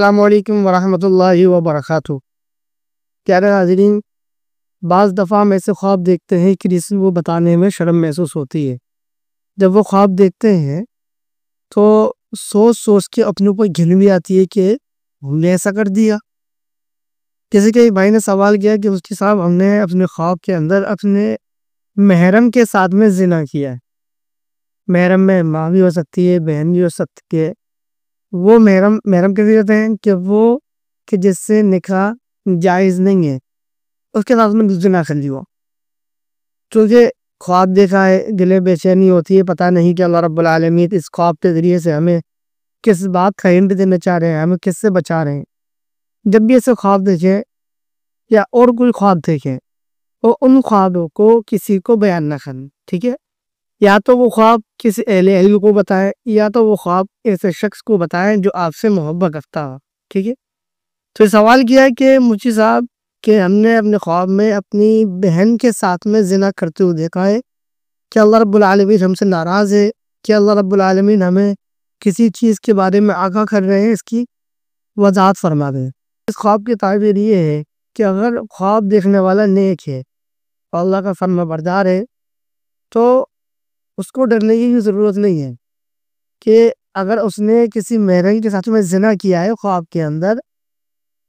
السلام علیکم ورحمۃ اللہ وبرکاتہ۔ پیارے ناظرین، بعض دفعہ ہم ایسے خواب دیکھتے ہیں کہ جس وہ بتانے میں شرم محسوس ہوتی ہے۔ جب وہ خواب دیکھتے ہیں تو سوچ سوچ کے اپنے اوپر گھن بھی آتی ہے کہ ہم نے ایسا کر دیا۔ جیسے کہ بھائی نے سوال کیا کہ مفتی صاحب ہم نے اپنے خواب کے اندر اپنے محرم کے ساتھ میں زنا کیا ہے۔ محرم میں ماں بھی ہو سکتی ہے، بہن بھی ہو سکتی ہے۔ وہ محرم کیسے کہتے ہیں کہ جس سے نکاح جائز نہیں ہے، اس کے ساتھ میں زنا کر لیا۔ چونکہ خواب دیکھا ہے، دل بے چینی ہوتی ہے، پتہ نہیں کہ اللہ رب العالمین اس خواب کے ذریعے سے ہمیں کس بات کا ہنٹ دینا چاہ رہے ہیں، ہمیں کس سے بچا رہے ہیں۔ جب بھی ایسے خواب دیکھیں یا اور کوئی خواب دیکھیں تو ان خوابوں کو کسی کو بیان نہ کریں، ٹھیک ہے؟ یا تو وہ خواب کسی اہل علم کو بتائیں، یا تو وہ خواب ایسے شخص کو بتائیں جو آپ سے محبت رکھتا ہو، ٹھیک ہے؟ تو سوال کیا ہے کہ مفتی صاحب کہ ہم نے اپنے خواب میں اپنی بہن کے ساتھ میں زنا کرتے ہوئے دیکھا ہے، کیا اللہ رب العالمین ہم سے ناراض ہے؟ کیا اللہ رب العالمین ہمیں کسی چیز کے بارے میں آگاہ کر رہے ہیں؟ اس کی وضاحت فرما دیں۔ اس خواب کی تعبیر یہ ہے کہ اگر خواب دیکھنے والا نیک ہے اور اللہ کا فرما بردار ہے تو اس کو ڈرنے کی ضرورت نہیں ہے کہ اگر اس نے کسی محرم کے ساتھ میں زنا کیا ہے خواب کے اندر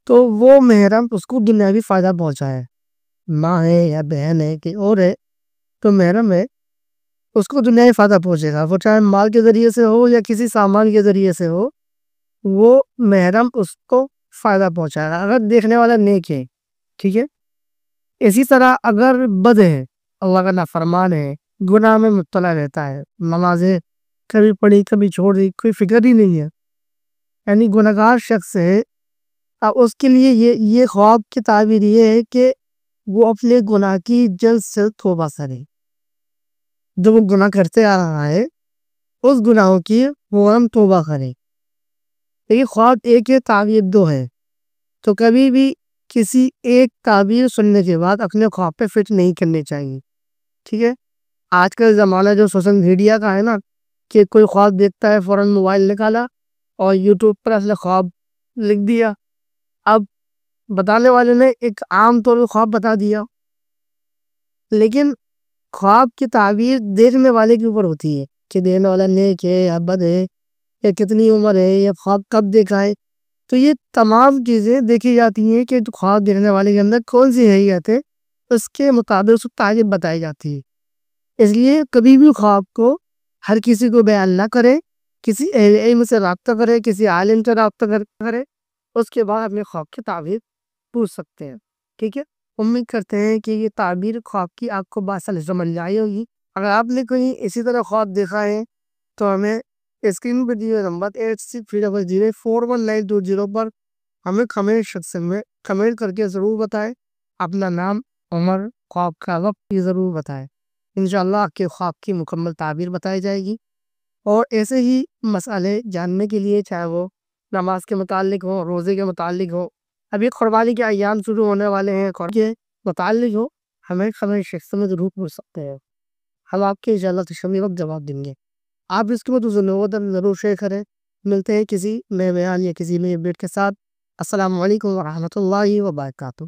تو وہ محرم اس کو دنیاوی فائدہ پہنچائے، ماں ہے یا بہن ہے کہ اور ہے تو محرم ہے، اس کو دنیاوی فائدہ پہنچے گا، وہ چاہے مال کے ذریعے سے ہو یا کسی سامان کے ذریعے سے ہو، وہ محرم اس کو فائدہ پہنچائے گا اگر دیکھنے والا نیک ہے، ٹھیک ہے؟ اسی طرح اگر بد ہے، اللہ کا نافرمان ہے، گناہ میں مبتلا رہتا ہے، نمازیں کبھی پڑھی کبھی چھوڑ دی، کوئی فکر ہی نہیں ہے، یعنی گناہگار شخص ہے، اب اس کے لیے یہ خواب کی تعبیر یہ ہے کہ وہ اپنے گناہ کی جلد سے توبہ کرے۔ جو وہ گناہ کرتے آ رہا ہے اس گناہوں کی فوراً توبہ کرے۔ یہ خواب ایک ہے، تعبیر دو ہے، تو کبھی بھی کسی ایک تعبیر سننے کے بعد اپنے خواب پہ فٹ نہیں کرنے چاہیے، ٹھیک ہے؟ آج کا زمانہ جو سوشل میڈیا کا ہے نا، کہ کوئی خواب دیکھتا ہے فوراً موبائل نکالا اور یوٹیوب پر اصل خواب لکھ دیا۔ اب بتانے والے نے ایک عام طور پر خواب بتا دیا، لیکن خواب کی تعبیر دیکھنے والے کے اوپر ہوتی ہے کہ دیکھنے والا نیک ہے یا بد ہے، یا کتنی عمر ہے، یا خواب کب دیکھا ہے۔ تو یہ تمام چیزیں دیکھی جاتی ہیں کہ خواب دیکھنے والے کے اندر کون سی حیثیت ہے، اس کے مطابق اس کو تعبیر بتائی جاتی ہے۔ اس لیے کبھی بھی خواب کو ہر کسی کو بیان نہ کرے، کسی اہل علم سے رابطہ کرے، کسی عالم سے رابطہ کرے، اس کے بعد اپنے خواب کی تعبیر پوچھ سکتے ہیں، ٹھیک ہے؟ امید کرتے ہیں کہ یہ تعبیر خواب کی آپ کو بآسانی سمجھ آئی ہوگی۔ اگر آپ نے کوئی اسی طرح خواب دیکھا ہے تو ہمیں اسکرین پر دیے نمبر 8630041920 پر ہمیں کمنٹ سیکشن میں کمنٹ کر کے ضرور بتائیں، اپنا نام، عمر، خواب کا وقت یہ ضرور بتائیں۔ انشاءاللہ آپ کے خواب کی مکمل تعبیر بتائی جائے گی۔ اور ایسے ہی مسئلے جاننے کے لیے، چاہے وہ نماز کے متعلق ہو، روزے کے متعلق ہو، ابھی قربانی کے ایام شروع ہونے والے ہیں، کے متعلق ہو، ہمیں کمنٹ سیکشن میں ضرور پوچھ سکتے ہیں، ہم آپ کے انشاءاللہ تشریح وقت جواب دیں گے۔ آپ اس کے بعد ضرور شیئر کریں۔ ملتے ہیں کسی نئے بیان یا کسی نئے اپڈیٹ کے ساتھ۔ السلام علیکم ورحمۃ اللہ وبرکاتہ۔